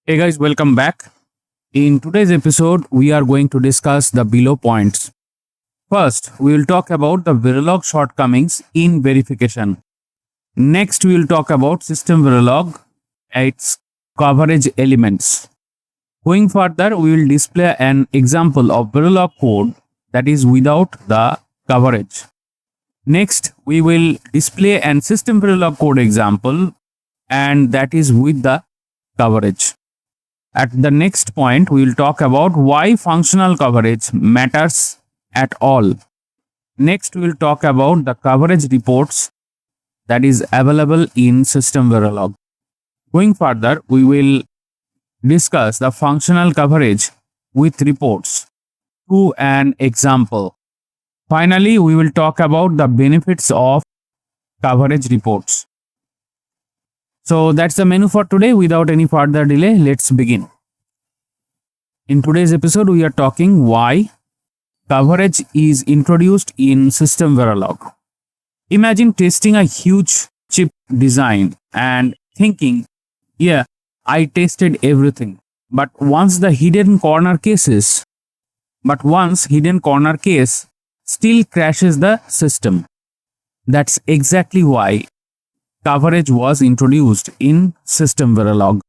Hey guys, welcome back. In today's episode, we are going to discuss the below points. First, we will talk about the Verilog shortcomings in verification. Next, we will talk about SystemVerilog, its coverage elements. Going further, we will display an example of Verilog code that is without the coverage. Next, we will display an SystemVerilog code example and that is with the coverage. At the next point, we will talk about why functional coverage matters at all. Next, we will talk about the coverage reports that is available in SystemVerilog. Going further, we will discuss the functional coverage with reports through an example. Finally, we will talk about the benefits of coverage reports. So that's the menu for today. Without any further delay, let's begin. In today's episode, we are talking why coverage is introduced in SystemVerilog. Imagine testing a huge chip design and thinking, yeah, I tested everything. But once hidden corner case still crashes the system. That's exactly why coverage was introduced in SystemVerilog.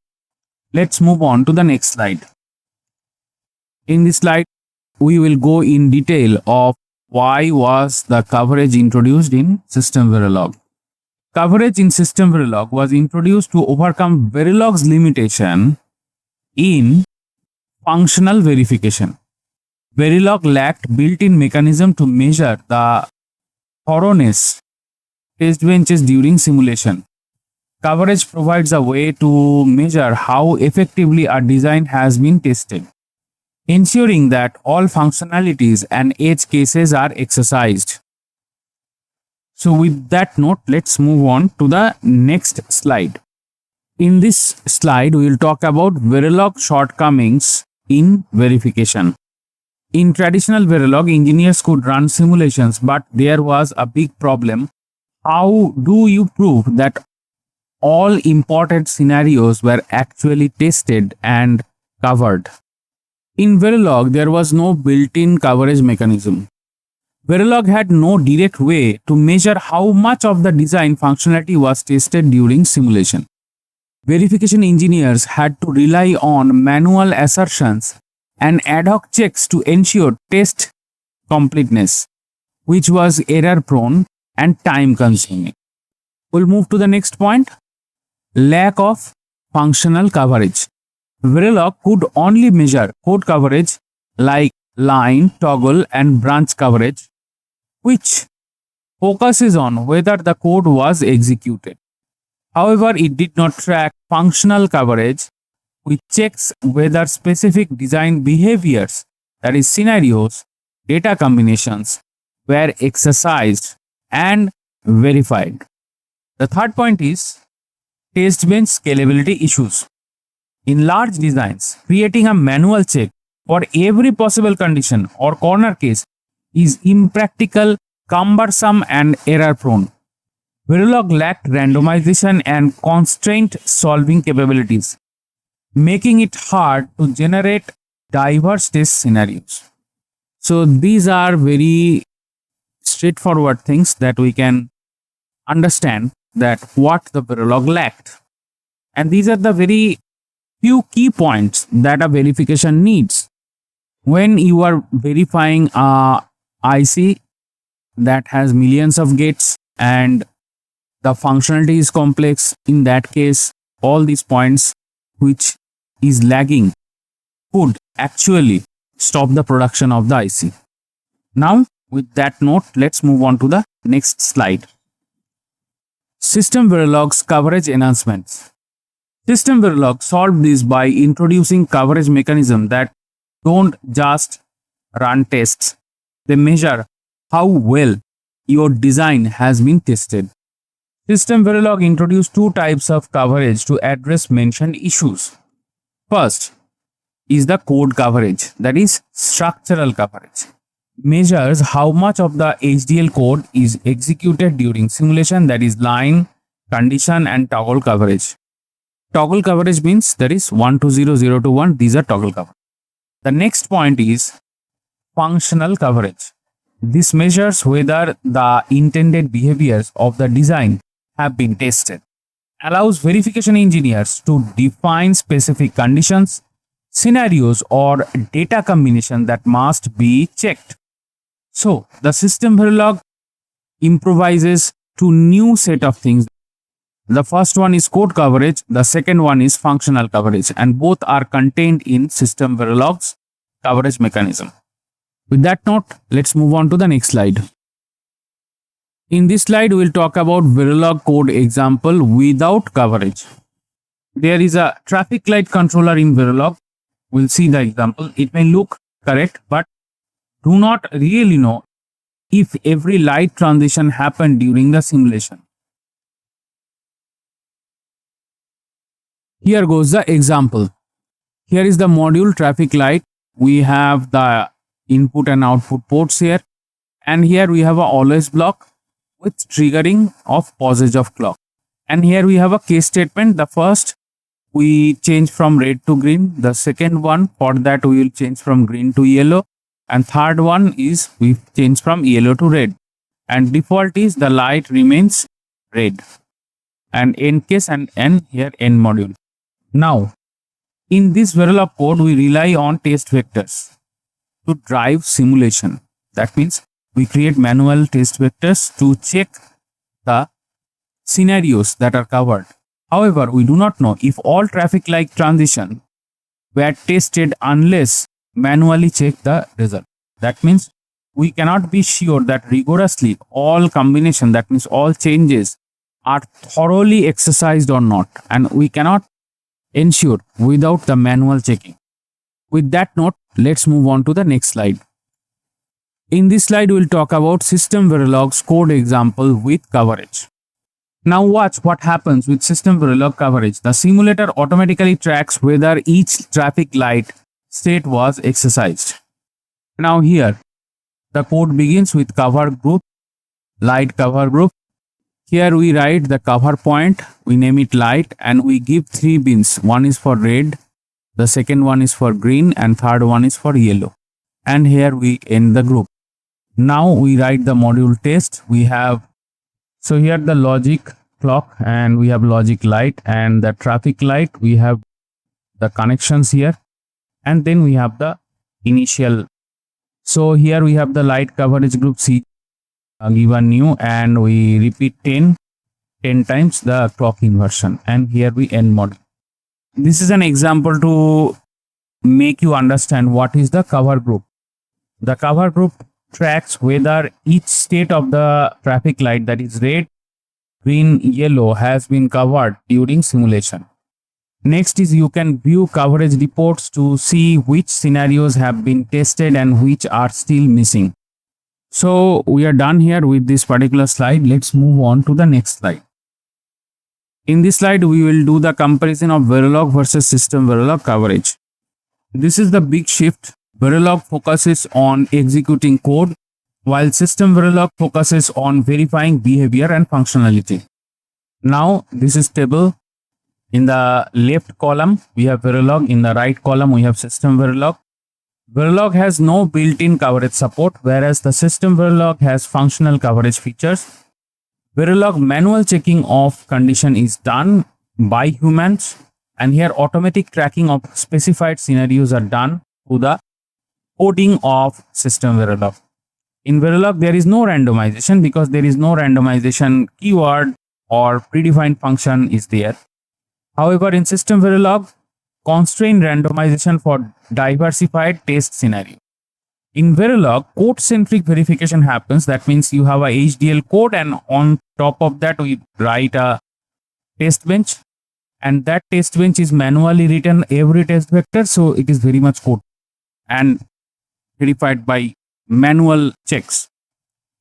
Let's move on to the next slide. In this slide, we will go in detail of why was the coverage introduced in SystemVerilog. Coverage in SystemVerilog was introduced to overcome Verilog's limitation in functional verification. Verilog lacked built-in mechanism to measure the thoroughness test benches during simulation. Coverage provides a way to measure how effectively a design has been tested, ensuring that all functionalities and edge cases are exercised. So with that note, let's move on to the next slide. In this slide, we will talk about Verilog shortcomings in verification. In traditional Verilog, engineers could run simulations, but there was a big problem. How do you prove that all important scenarios were actually tested and covered? In Verilog, there was no built-in coverage mechanism. Verilog had no direct way to measure how much of the design functionality was tested during simulation. Verification engineers had to rely on manual assertions and ad hoc checks to ensure test completeness, which was error-prone and time-consuming. We'll move to the next point. Lack of functional coverage. Verilog could only measure code coverage like line, toggle, and branch coverage, which focuses on whether the code was executed. However, it did not track functional coverage, which checks whether specific design behaviors, that is scenarios, data combinations, were exercised and verified. The third point is test bench scalability issues. In large designs, creating a manual check for every possible condition or corner case is impractical, cumbersome, and error-prone. Verilog lacked randomization and constraint solving capabilities, making it hard to generate diverse test scenarios. So these are very straightforward things that we can understand that what the Verilog lacked. And these are the very few key points that a verification needs. When you are verifying a IC that has millions of gates and the functionality is complex, in that case, all these points which is lagging could actually stop the production of the IC. Now, with that note, let's move on to the next slide. SystemVerilog's coverage enhancements. SystemVerilog solved this by introducing coverage mechanisms that don't just run tests. They measure how well your design has been tested. SystemVerilog introduced two types of coverage to address mentioned issues. First is the code coverage, that is structural coverage. Measures how much of the HDL code is executed during simulation, that is line, condition, and toggle coverage. Toggle coverage means there is 1 to 0, 0 to 1. These are toggle coverage. The next point is functional coverage. This measures whether the intended behaviors of the design have been tested. Allows verification engineers to define specific conditions, scenarios, or data combination that must be checked. So, the SystemVerilog improvises two new set of things. The first one is code coverage, the second one is functional coverage, and both are contained in SystemVerilog's coverage mechanism. With that note, let's move on to the next slide. In this slide, we will talk about Verilog code example without coverage. There is a traffic light controller in Verilog. We'll see the example. It may look correct, but do not really know if every light transition happened during the simulation. Here goes the example. Here is the module traffic light. We have the input and output ports here. And here we have a always block with triggering of passage of clock. And here we have a case statement. The first, we change from red to green. The second one, for that we will change from green to yellow. And third one is we change from yellow to red. And default is the light remains red. And end case and N here end module. Now, in this Verilog code, we rely on test vectors to drive simulation. That means we create manual test vectors to check the scenarios that are covered. However, we do not know if all traffic light transition were tested unless manually check the result. That means we cannot be sure that rigorously all combination, that means all changes, are thoroughly exercised or not, and we cannot ensure without the manual checking. With that note, let's move on to the next slide. In this slide, we will talk about SystemVerilog's code example with coverage. Now watch what happens with SystemVerilog coverage. The simulator automatically tracks whether each traffic light state was exercised. Now here, the code begins with cover group, light cover group. Here we write the cover point, we name it light, and we give 3 bins. One is for red, the second one is for green, and third one is for yellow. And here we end the group. Now we write the module test. We have, so here the logic clock, and we have logic light, and the traffic light, we have the connections here, and then we have the initial. So here we have the light coverage group C. Given new, and we repeat 10 times the clock inversion, and here we end module. This is an example to make you understand what is the cover group. The cover group tracks whether each state of the traffic light, that is red, green, yellow, has been covered during simulation. Next is you can view coverage reports to see which scenarios have been tested and which are still missing. So we are done here with this particular slide. Let's move on to the next slide. In this slide, we will do the comparison of Verilog versus SystemVerilog coverage. This is the big shift. Verilog focuses on executing code, while SystemVerilog focuses on verifying behavior and functionality. Now, this is table. In the left column, we have Verilog. In the right column, we have SystemVerilog. Verilog has no built-in coverage support, whereas the SystemVerilog has functional coverage features. Verilog manual checking of condition is done by humans, and here automatic tracking of specified scenarios are done through the coding of SystemVerilog. In Verilog, there is no randomization because there is no randomization keyword or predefined function is there. However, in SystemVerilog, constrained randomization for diversified test scenario. In Verilog, code-centric verification happens. That means you have a HDL code, and on top of that, we write a test bench, and that test bench is manually written every test vector, so it is very much code and verified by manual checks.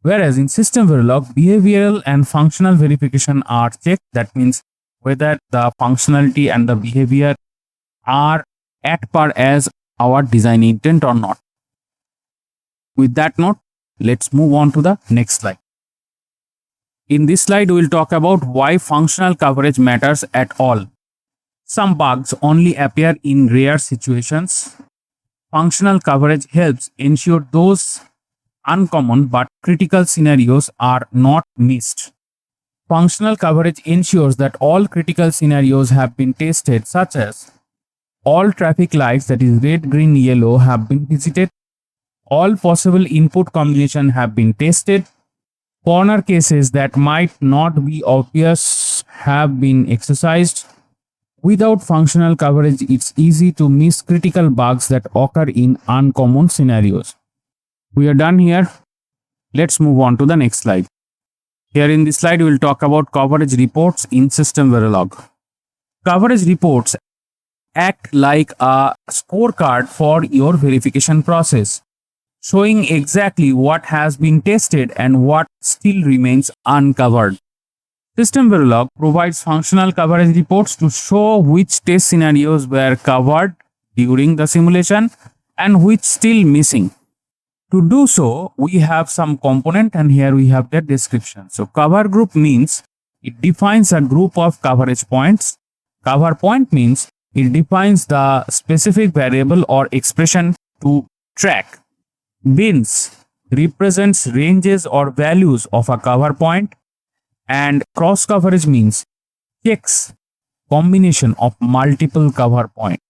Whereas in SystemVerilog, behavioral and functional verification are checked. That means whether the functionality and the behavior are at par as our design intent or not. With that note, let's move on to the next slide. In this slide, we will talk about why functional coverage matters at all. Some bugs only appear in rare situations. Functional coverage helps ensure those uncommon but critical scenarios are not missed. Functional coverage ensures that all critical scenarios have been tested, such as all traffic lights, that is red, green, yellow, have been visited, all possible input combinations have been tested, corner cases that might not be obvious have been exercised. Without functional coverage, it's easy to miss critical bugs that occur in uncommon scenarios. We are done here. Let's move on to the next slide. Here in this slide, we will talk about coverage reports in SystemVerilog. Coverage reports act like a scorecard for your verification process, showing exactly what has been tested and what still remains uncovered. SystemVerilog provides functional coverage reports to show which test scenarios were covered during the simulation and which still missing. To do so, we have some component, and here we have the description. So cover group means it defines a group of coverage points. Cover point means it defines the specific variable or expression to track. Bins represents ranges or values of a cover point, and cross coverage means checks combination of multiple cover points.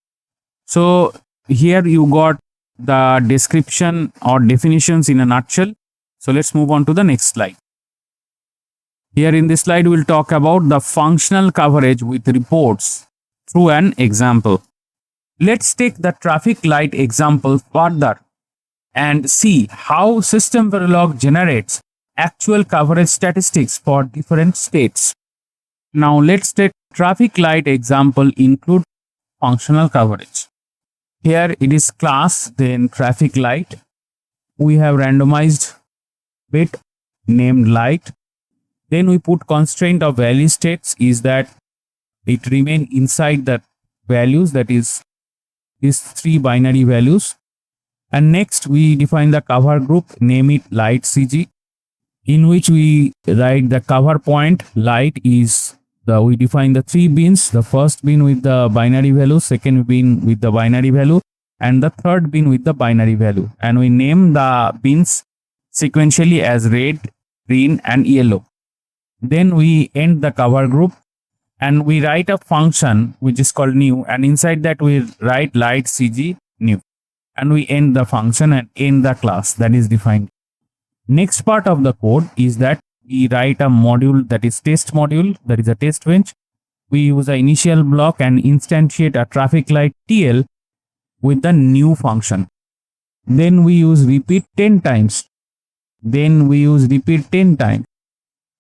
So here you got the description or definitions in a nutshell. So let's move on to the next slide. Here in this slide, we'll talk about the functional coverage with reports through an example. Let's take the traffic light example further and see how SystemVerilog generates actual coverage statistics for different states. Now let's take traffic light example include functional coverage. Here it is class, then traffic light. We have randomized bit named light. Then we put constraint of value states is that it remain inside the values, that is these three binary values. And next we define the cover group, name it light CG, in which we write the cover point light is we define the three bins, the first bin with the binary value, second bin with the binary value, and the third bin with the binary value. And we name the bins sequentially as red, green, and yellow. Then we end the cover group and we write a function which is called new, and inside that we write light CG new. And we end the function and end the class that is defined. Next part of the code is that we write a module, that is test module, that is a test bench. We use an initial block and instantiate a traffic light TL with the new function. Then we use repeat 10 times. Then we use repeat 10 times.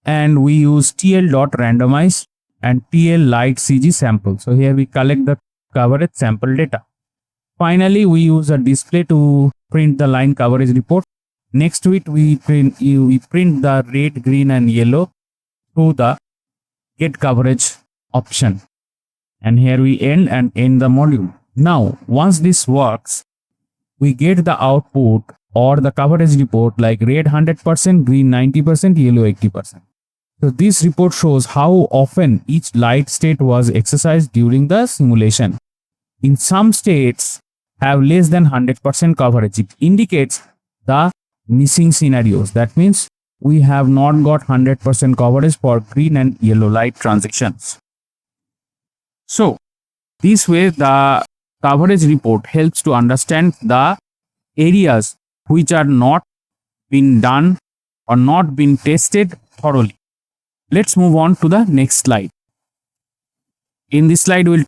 And we use TL.randomize and TL light CG sample. So here we collect the coverage sample data. Finally, we use a display to print the line coverage report. Next to it, we print the red, green, and yellow through the get coverage option. And here we end the module. Now, once this works, we get the output or the coverage report like red 100%, green 90%, yellow 80%. So this report shows how often each light state was exercised during the simulation. In some states have less than 100% coverage. It indicates the missing scenarios. That means we have not got 100% coverage for green and yellow light transactions. So this way the coverage report helps to understand the areas which are not been done or not been tested thoroughly. Let's move on to the next slide. In this slide, we'll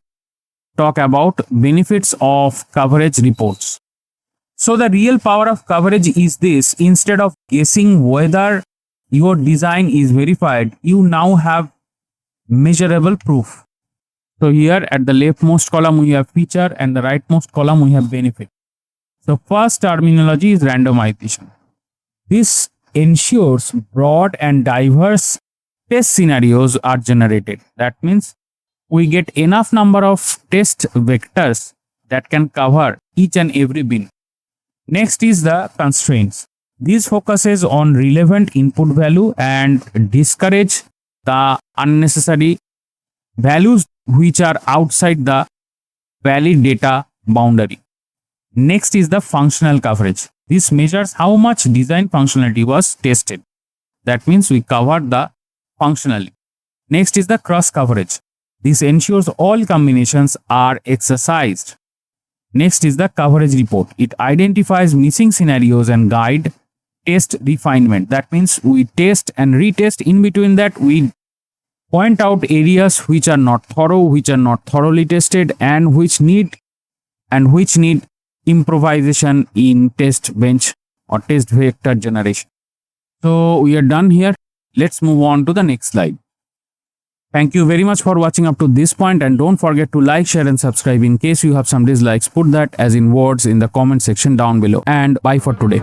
talk about benefits of coverage reports. So the real power of coverage is this: instead of guessing whether your design is verified, you now have measurable proof. So here at the leftmost column we have feature and the rightmost column we have benefit. So first terminology is randomization. This ensures broad and diverse test scenarios are generated. That means we get enough number of test vectors that can cover each and every bin. Next is the constraints. This focuses on relevant input value and discourage the unnecessary values which are outside the valid data boundary. Next is the functional coverage. This measures how much design functionality was tested. That means we covered the functionally. Next is the cross coverage. This ensures all combinations are exercised. Next is the coverage report. It identifies missing scenarios and guide test refinement. That means we test and retest. In between that, we point out areas which are not thorough, which are not thoroughly tested, and which need improvisation in test bench or test vector generation. So we are done here. Let's move on to the next slide. Thank you very much for watching up to this point, and don't forget to like, share and subscribe. In case you have some dislikes, put that as in words in the comment section down below, and bye for today.